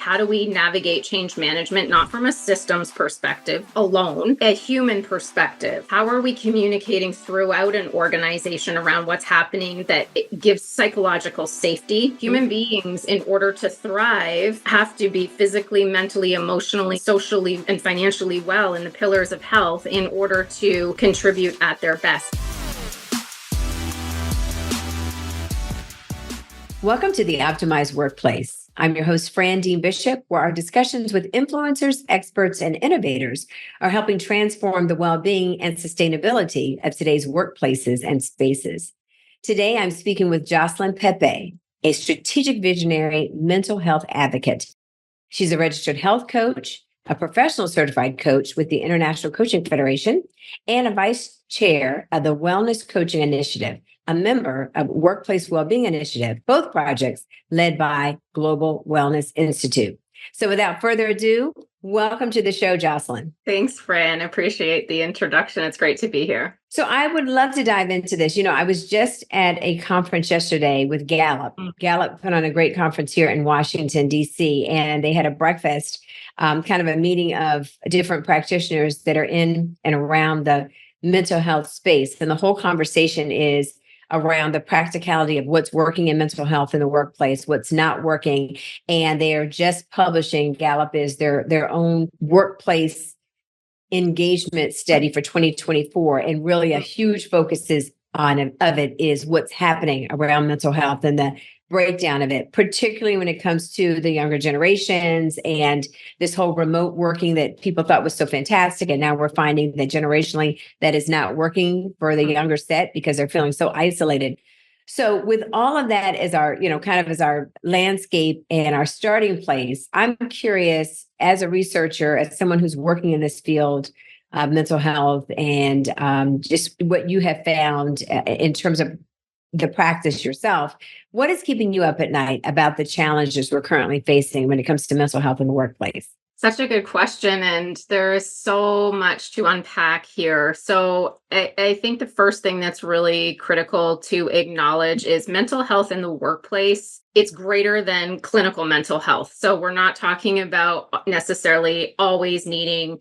how do we navigate change management, not from a systems perspective alone, a human perspective? How are we communicating throughout an organization around what's happening that it gives psychological safety? Human beings, in order to thrive, have to be physically, mentally, emotionally, socially, and financially well in the pillars of health in order to contribute at their best. Welcome to the Optimized Workplace. I'm your host, Fran Dean Bishop, where our discussions with influencers, experts, and innovators are helping transform the well-being and sustainability of today's workplaces and spaces. Today, I'm speaking with Jocelyn Pepe, a strategic visionary mental health advocate. She's a registered health coach, a professional certified coach with the International Coaching Federation, and a vice chair of the Wellness Coaching Initiative, a member of Workplace Wellbeing Initiative, both projects led by Global Wellness Institute. So without further ado, welcome to the show, Jocelyn. Thanks, Fran. Appreciate the introduction. It's great to be here. So I would love to dive into this. I was just at a conference yesterday with Gallup. Gallup put on a great conference here in Washington, D.C., and they had a breakfast, kind of a meeting of different practitioners that are in and around the mental health space. And the whole conversation is around the practicality of what's working in mental health in the workplace, what's not working. And they are just publishing, Gallup is their own workplace engagement study for 2024. And really a huge focus of it is what's happening around mental health and the breakdown of it, particularly when it comes to the younger generations and this whole remote working that people thought was so fantastic. And now we're finding that generationally that is not working for the younger set because they're feeling so isolated. So with all of that as our, kind of as our landscape and our starting place, I'm curious as a researcher, as someone who's working in this field of mental health and just what you have found in terms of the practice yourself, what is keeping you up at night about the challenges we're currently facing when it comes to mental health in the workplace? Such a good question. And there is so much to unpack here. So I think the first thing that's really critical to acknowledge is mental health in the workplace. It's greater than clinical mental health. So we're not talking about necessarily always needing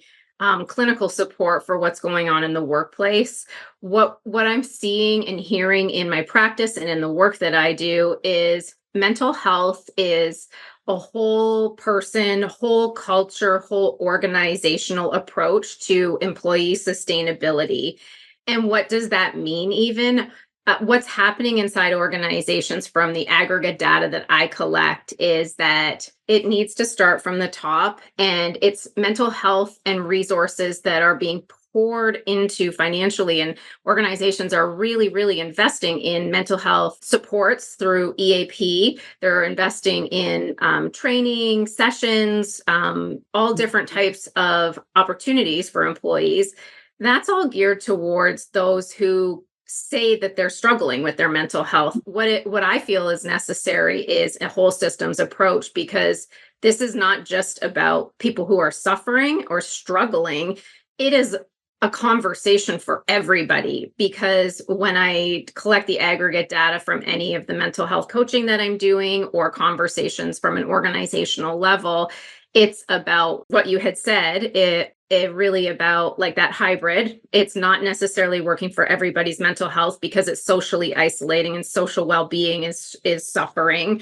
clinical support for what's going on in the workplace. What I'm seeing and hearing in my practice and in the work that I do is mental health is a whole person, whole culture, whole organizational approach to employee sustainability. And what does that mean even? What's happening inside organizations from the aggregate data that I collect is that it needs to start from the top, and it's mental health and resources that are being poured into financially, and organizations are really, really investing in mental health supports through EAP. They're investing in training sessions, all different types of opportunities for employees. That's all geared towards those who say that they're struggling with their mental health. What I feel is necessary is a whole systems approach, because this is not just about people who are suffering or struggling. It is a conversation for everybody, because when I collect the aggregate data from any of the mental health coaching that I'm doing or conversations from an organizational level, it's about what you had said. It really about like that hybrid. It's not necessarily working for everybody's mental health because it's socially isolating and social well-being is suffering.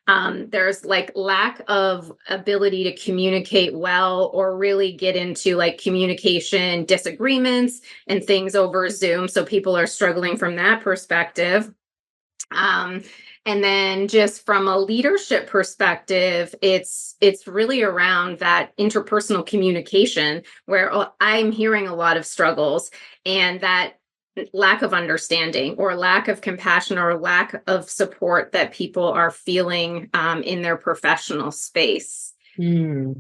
There's like lack of ability to communicate well or really get into like communication disagreements and things over Zoom. So people are struggling from that perspective. And then just from a leadership perspective, it's really around that interpersonal communication where I'm hearing a lot of struggles, and that lack of understanding or lack of compassion or lack of support that people are feeling in their professional space. So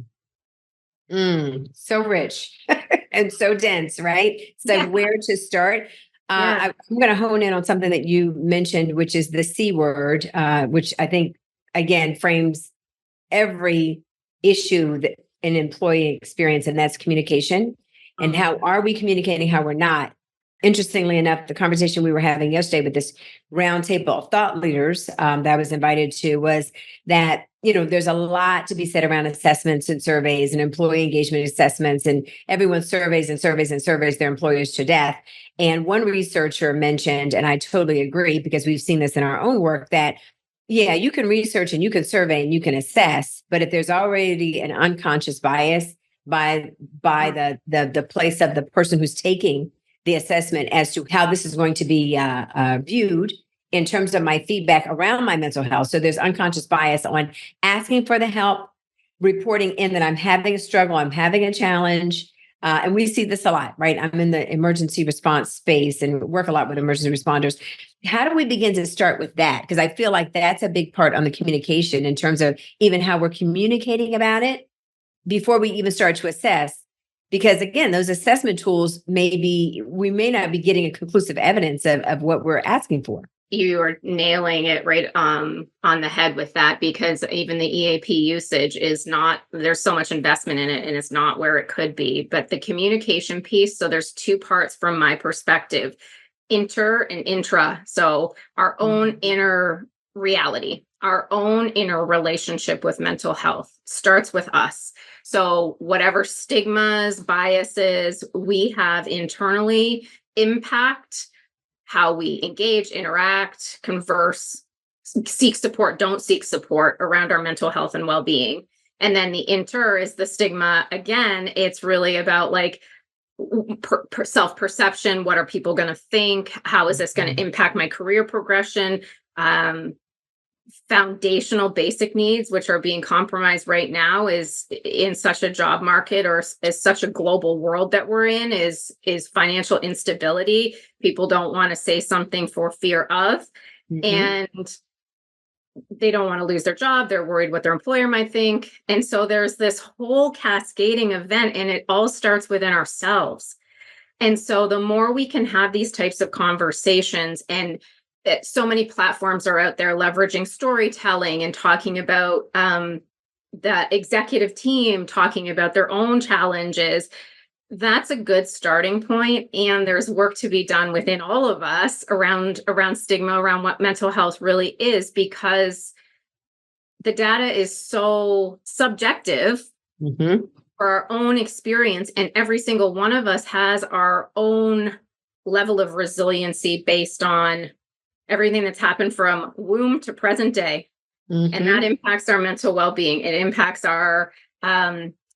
rich and so dense, right? So Yeah. where to start? I'm going to hone in on something that you mentioned, which is the C word, which I think, again, frames every issue that an employee experience, and that's communication. And how are we communicating, how we're not? Interestingly enough, the conversation we were having yesterday with this roundtable of thought leaders that I was invited to was that, there's a lot to be said around assessments and surveys and employee engagement assessments, and everyone surveys and surveys and surveys their employers to death. And one researcher mentioned, and I totally agree because we've seen this in our own work, that yeah, you can research and you can survey and you can assess, but if there's already an unconscious bias by the place of the person who's taking the assessment as to how this is going to be viewed in terms of my feedback around my mental health. So there's unconscious bias on asking for the help, reporting in that I'm having a struggle, I'm having a challenge. And we see this a lot, right? I'm in the emergency response space and work a lot with emergency responders. How do we begin to start with that? Because I feel like that's a big part on the communication in terms of even how we're communicating about it before we even start to assess. Because again, those assessment tools we may not be getting a conclusive evidence of what we're asking for. You are nailing it right on the head with that, because even the EAP usage is not, there's so much investment in it and it's not where it could be. But the communication piece, so there's two parts from my perspective, inter and intra. So our own inner reality, our own inner relationship with mental health starts with us. So whatever stigmas, biases we have internally impact how we engage, interact, converse, seek support, don't seek support around our mental health and well-being. And then the inter is the stigma. Again, it's really about like self-perception. What are people going to think? How is this going to impact my career progression? Foundational basic needs, which are being compromised right now, is in such a job market or is such a global world that we're in, is financial instability. People don't want to say something for fear of, and they don't want to lose their job. They're worried what their employer might think. And so there's this whole cascading event, and it all starts within ourselves. And so the more we can have these types of conversations, and so many platforms are out there leveraging storytelling and talking about the executive team talking about their own challenges, that's a good starting point. And there's work to be done within all of us around stigma, around what mental health really is, because the data is so subjective for our own experience. And every single one of us has our own level of resiliency based on everything that's happened from womb to present day. And that impacts our mental well-being. It impacts our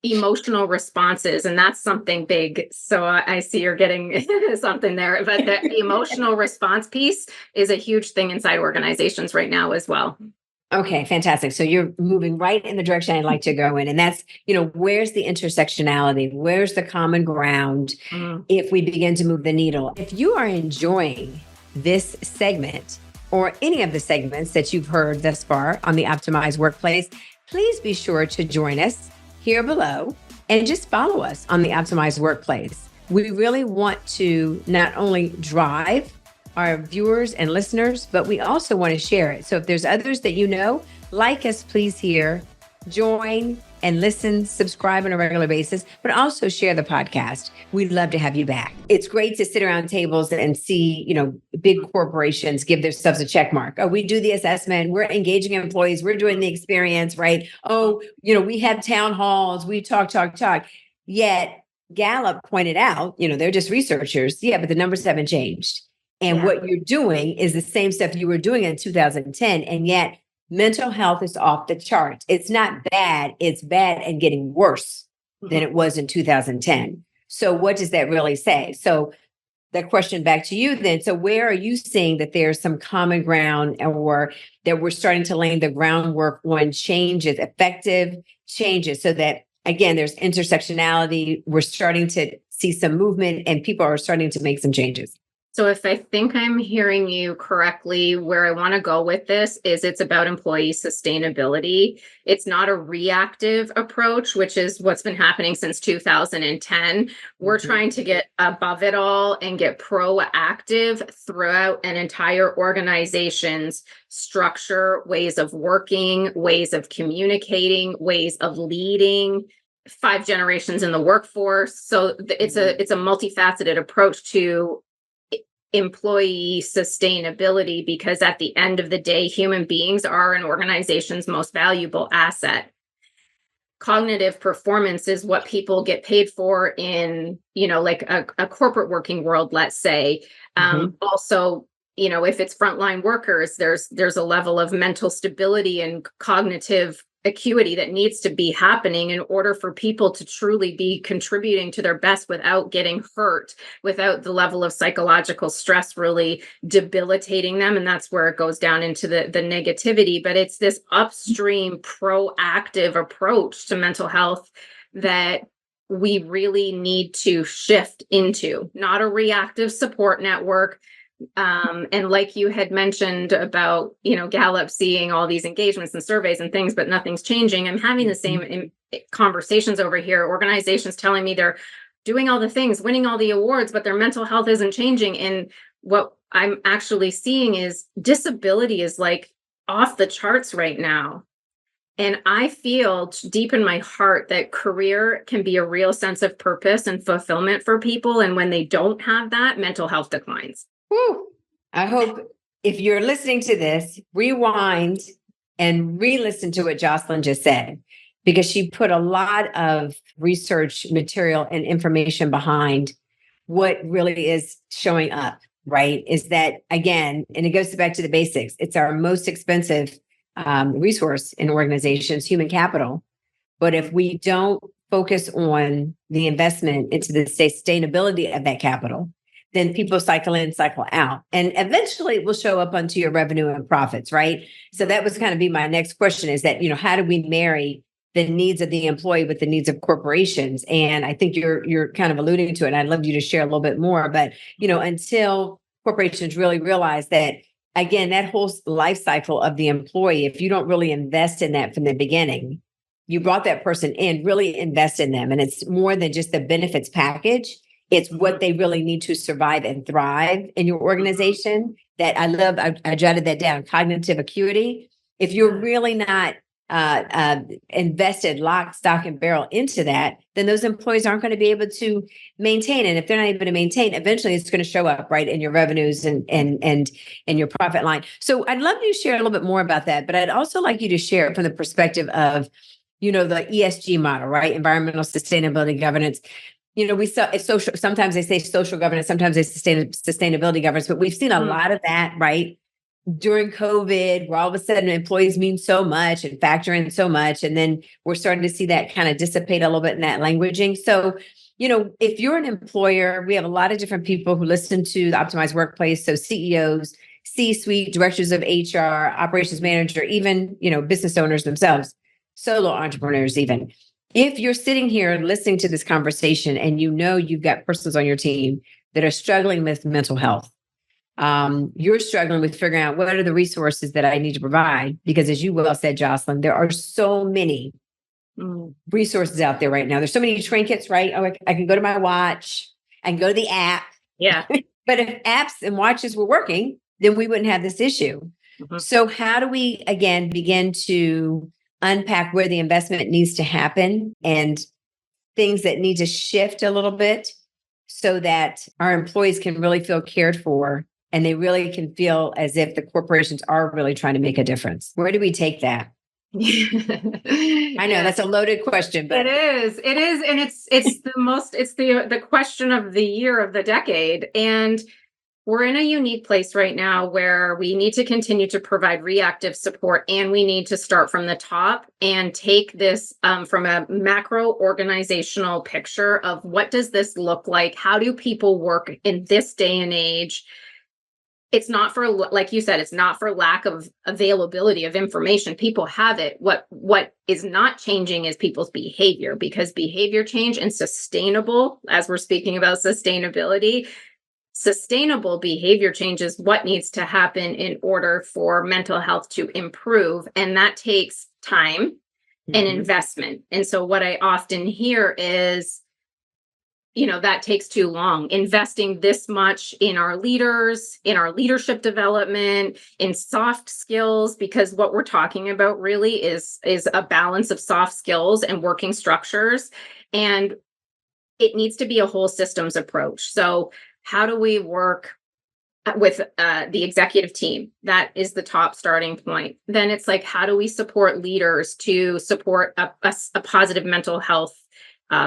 emotional responses. And that's something big. So I see you're getting something there. But the emotional response piece is a huge thing inside organizations right now as well. Okay, fantastic. So you're moving right in the direction I'd like to go in. And that's, where's the intersectionality? Where's the common ground if we begin to move the needle? If you are enjoying this segment or any of the segments that you've heard thus far on the Optimized Workplace, please be sure to join us here below and just follow us on the Optimized Workplace. We really want to not only drive our viewers and listeners, but we also want to share it. So if there's others that like us, please here, join and listen, subscribe on a regular basis, but also share the podcast. We'd love to have you back. It's great to sit around tables and see, big corporations give themselves a check mark. Oh, we do the assessment. We're engaging employees. We're doing the experience, right? Oh, we have town halls. We talk. Yet Gallup pointed out, they're just researchers. Yeah, but the numbers haven't changed. And what you're doing is the same stuff you were doing in 2010. And yet mental health is off the charts. It's not bad. It's bad and getting worse than it was in 2010. So what does that really say? So that question back to you then. So where are you seeing that there's some common ground, or that we're starting to lay the groundwork on changes, effective changes, so that, again, there's intersectionality. We're starting to see some movement and people are starting to make some changes. So if I think I'm hearing you correctly, where I want to go with this is it's about employee sustainability. It's not a reactive approach, which is what's been happening since 2010. We're trying to get above it all and get proactive throughout an entire organization's structure, ways of working, ways of communicating, ways of leading, 5 generations in the workforce. So it's a multifaceted approach to employee sustainability, because at the end of the day, human beings are an organization's most valuable asset. Cognitive performance is what people get paid for in, like a corporate working world, let's say. Also, if it's frontline workers, there's a level of mental stability and cognitive acuity that needs to be happening in order for people to truly be contributing to their best without getting hurt, without the level of psychological stress really debilitating them. And that's where it goes down into the negativity. But it's this upstream proactive approach to mental health that we really need to shift into, not a reactive support network. And like you had mentioned about, Gallup seeing all these engagements and surveys and things, but nothing's changing. I'm having the same conversations over here. Organizations telling me they're doing all the things, winning all the awards, but their mental health isn't changing. And what I'm actually seeing is disability is like off the charts right now. And I feel deep in my heart that career can be a real sense of purpose and fulfillment for people. And when they don't have that, mental health declines. Whew. I hope if you're listening to this, rewind and re-listen to what Jocelyn just said, because she put a lot of research material and information behind what really is showing up, right? Is that, again, and it goes back to the basics. It's our most expensive resource in organizations, human capital. But if we don't focus on the investment into the sustainability of that capital, then people cycle in, cycle out. And eventually it will show up onto your revenue and profits, right? So that was kind of be my next question is that, how do we marry the needs of the employee with the needs of corporations? And I think you're kind of alluding to it. And I'd love you to share a little bit more, but, until corporations really realize that, again, that whole life cycle of the employee, if you don't really invest in that from the beginning, you brought that person in, really invest in them. And it's more than just the benefits package. It's what they really need to survive and thrive in your organization. That I love. I jotted that down. Cognitive acuity. If you're really not invested lock, stock, and barrel into that, then those employees aren't going to be able to maintain. And if they're not able to maintain, eventually it's going to show up right in your revenues and your profit line. So I'd love you to share a little bit more about that. But I'd also like you to share it from the perspective of, the ESG model, right? Environmental sustainability governance. We saw it's social. Sometimes they say social governance, sometimes they sustainability governance, but we've seen a lot of that, right? During COVID, where all of a sudden employees mean so much and factor in so much. And then we're starting to see that kind of dissipate a little bit in that languaging. So, if you're an employer, we have a lot of different people who listen to the Optimized Workplace. So CEOs, C-suite, directors of HR, operations manager, even, business owners themselves, solo entrepreneurs even. If you're sitting here listening to this conversation and you've got persons on your team that are struggling with mental health, you're struggling with figuring out what are the resources that I need to provide, because as you well said, Jocelyn, there are so many resources out there right now. There's so many trinkets, right? Oh, I can go to my watch, I can go to the app. Yeah. But if apps and watches were working, then we wouldn't have this issue. So how do we, again, begin to unpack where the investment needs to happen and things that need to shift a little bit so that our employees can really feel cared for and they really can feel as if the corporations are really trying to make a difference? Where do we take that? I know that's a loaded question, but it is. And it's the question of the year, of the decade. And we're in a unique place right now where we need to continue to provide reactive support, and we need to start from the top and take this from a macro organizational picture of what does this look like? How do people work in this day and age? It's not for, like you said, it's not for lack of availability of information. People have it. What is not changing is people's behavior, because behavior change and sustainable, as we're speaking about sustainability, sustainable behavior change is what needs to happen in order for mental health to improve. And that takes time and investment. And so what I often hear is, that takes too long. Investing this much in our leaders, in our leadership development, in soft skills, because what we're talking about really is a balance of soft skills and working structures. And it needs to be a whole systems approach. So how do we work with the executive team. That is the top starting point. Then it's like, how do we support leaders to support a positive mental health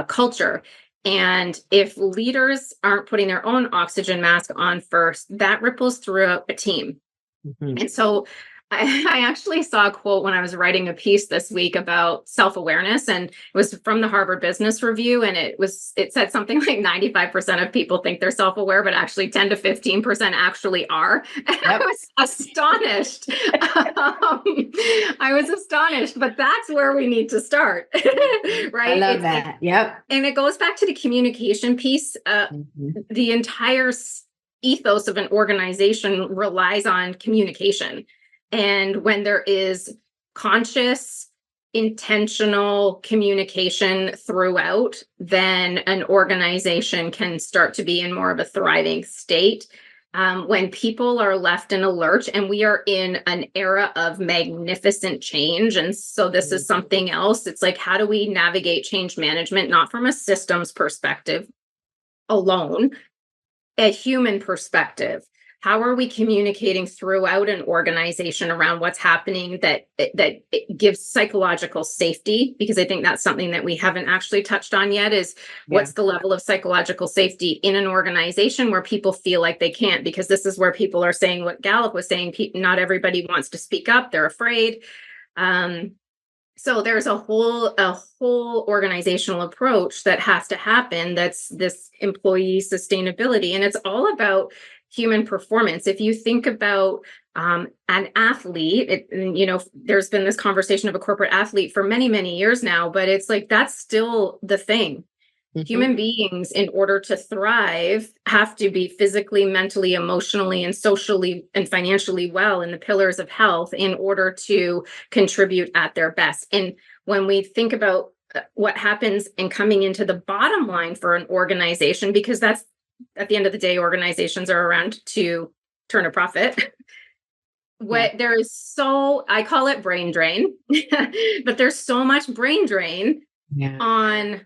culture? And if leaders aren't putting their own oxygen mask on first, that ripples throughout a team. Mhm. And so I actually saw a quote when I was writing a piece this week about self-awareness, and it was from the Harvard Business Review. And it said something like 95% of people think they're self-aware, but actually 10 to 15% actually are. And Yep. I was astonished. I was astonished, but that's where we need to start. I Right? love It's like, that. Yep. and it goes back to the communication piece. Mhm. The entire ethos of an organization relies on communication. And when there is conscious, intentional communication throughout, then an organization can start to be in more of a thriving state. When people are left in a lurch, and we are in an era of magnificent change. And so this is something else. It's like, how do we navigate change management, not from a systems perspective alone, a human perspective? How are we communicating throughout an organization around what's happening that it gives psychological safety? Because I think that's something that we haven't actually touched on yet, is Yeah. what's the level of psychological safety in an organization where people feel like they can't? Because this is where people are saying what Gallup was saying, not everybody wants to speak up, they're afraid. So there's a whole organizational approach that has to happen. That's this employee sustainability, and it's all about human performance. If you think about an athlete, there's been this conversation of a corporate athlete for many, many years now, but it's like, that's still the thing. Mhm. Human beings, in order to thrive, have to be physically, mentally, emotionally, and socially and financially well in the pillars of health in order to contribute at their best. And when we think about what happens and coming into the bottom line for an organization, because that's at the end of the day, organizations are around to turn a profit. Yeah. There is so, I call it brain drain, but there's so much brain drain Yeah. on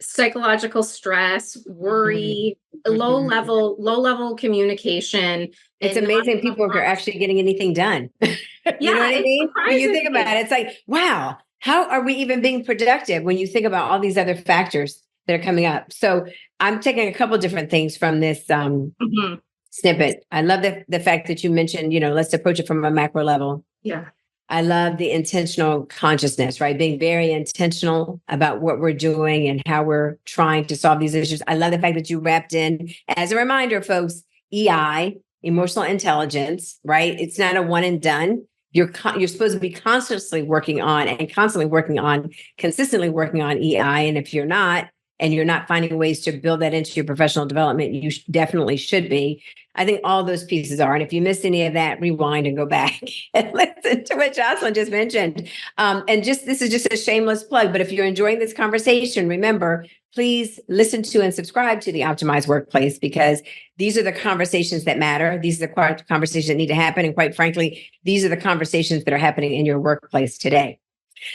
psychological stress, Mhm. worry, Mhm. low level communication, It's and not amazing enough people are actually getting anything done. You know yeah, what I it mean? When you surprises think about me. it, it's like, wow, how are we even being productive when you think about all these other factors that are coming up? So I'm taking a couple different things from this Mhm. snippet. I love the fact that you mentioned, let's approach it from a macro level. Yeah. I love the intentional consciousness, right? Being very intentional about what we're doing and how we're trying to solve these issues. I love the fact that you wrapped in, as a reminder, folks, EI, emotional intelligence, right? It's not a one and done. You're supposed to be consciously working on and constantly working on, consistently working on EI. And if you're not, and you're not finding ways to build that into your professional development, you definitely should be. I think all those pieces are. And if you missed any of that, rewind and go back and listen to what Jocelyn just mentioned. And this is just a shameless plug. But if you're enjoying this conversation, remember, please listen to and subscribe to the Optimized Workplace, because these are the conversations that matter. These are the conversations that need to happen. And quite frankly, these are the conversations that are happening in your workplace today.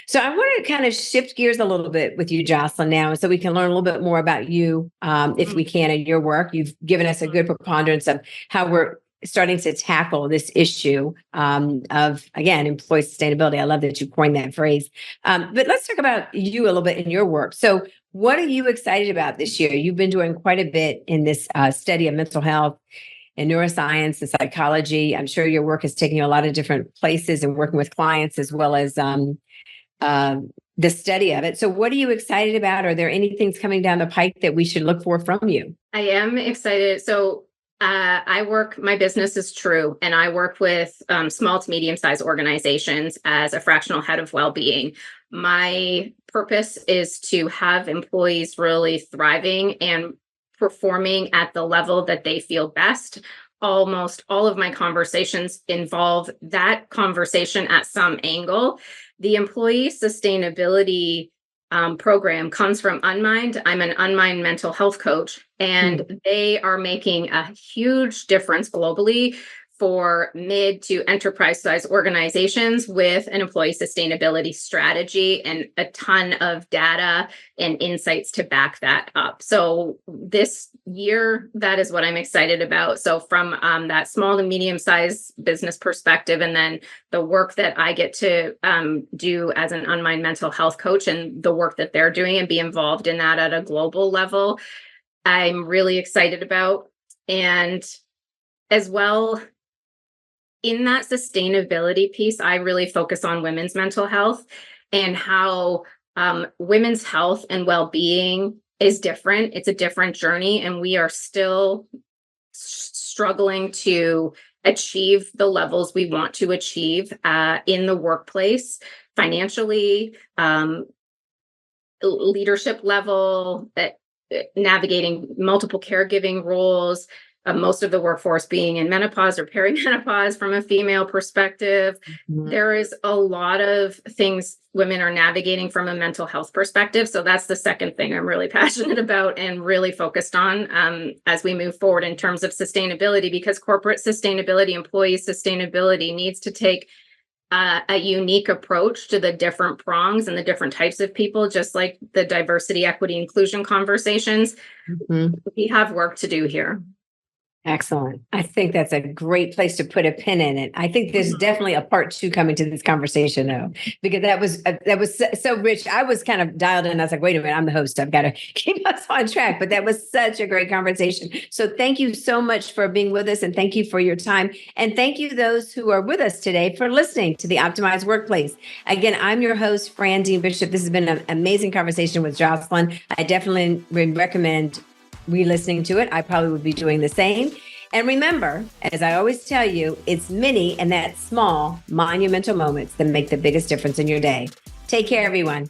So I want to kind of shift gears a little bit with you, Jocelyn, now, so we can learn a little bit more about you, if we can, and your work. You've given us a good preponderance of how we're starting to tackle this issue of, again, employee sustainability. I love that you coined that phrase. But let's talk about you a little bit in your work. So what are you excited about this year? You've been doing quite a bit in this study of mental health and neuroscience and psychology. I'm sure your work is taking you a lot of different places and working with clients as well as the study of it. So what are you excited about? Are there any things coming down the pike that we should look for from you? I am excited. So my business is True, and I work with small to medium sized organizations as a fractional head of wellbeing. My purpose is to have employees really thriving and performing at the level that they feel best. Almost all of my conversations involve that conversation at some angle. The employee sustainability program comes from Unmind. I'm an Unmind mental health coach, and they are making a huge difference globally for mid to enterprise size organizations with an employee sustainability strategy and a ton of data and insights to back that up. So this year, that is what I'm excited about. So from that small to medium sized business perspective, and then the work that I get to do as an unmind mental health coach, and the work that they're doing and be involved in that at a global level, I'm really excited about. And as well, in that sustainability piece, I really focus on women's mental health and how women's health and well-being is different. It's a different journey, and we are still struggling to achieve the levels we want to achieve in the workplace, financially, leadership level, navigating multiple caregiving roles, most of the workforce being in menopause or perimenopause from a female perspective. Mhm. There is a lot of things women are navigating from a mental health perspective. So that's the second thing I'm really passionate about and really focused on as we move forward in terms of sustainability, because corporate sustainability, employee sustainability needs to take a unique approach to the different prongs and the different types of people, just like the diversity, equity, inclusion conversations. Mhm. We have work to do here. Excellent. I think that's a great place to put a pin in it. I think there's Mhm. definitely a part two coming to this conversation, though, because that was so rich. I was kind of dialed in. I was like, wait a minute, I'm the host. I've got to keep us on track. But that was such a great conversation. So thank you so much for being with us, and thank you for your time, and thank you those who are with us today for listening to the Optimized Workplace. Again, I'm your host, Fran Dean Bishop. This has been an amazing conversation with Jocelyn. I definitely would recommend re-listening to it. I probably would be doing the same. And remember, as I always tell you, it's many and that small monumental moments that make the biggest difference in your day. Take care, everyone.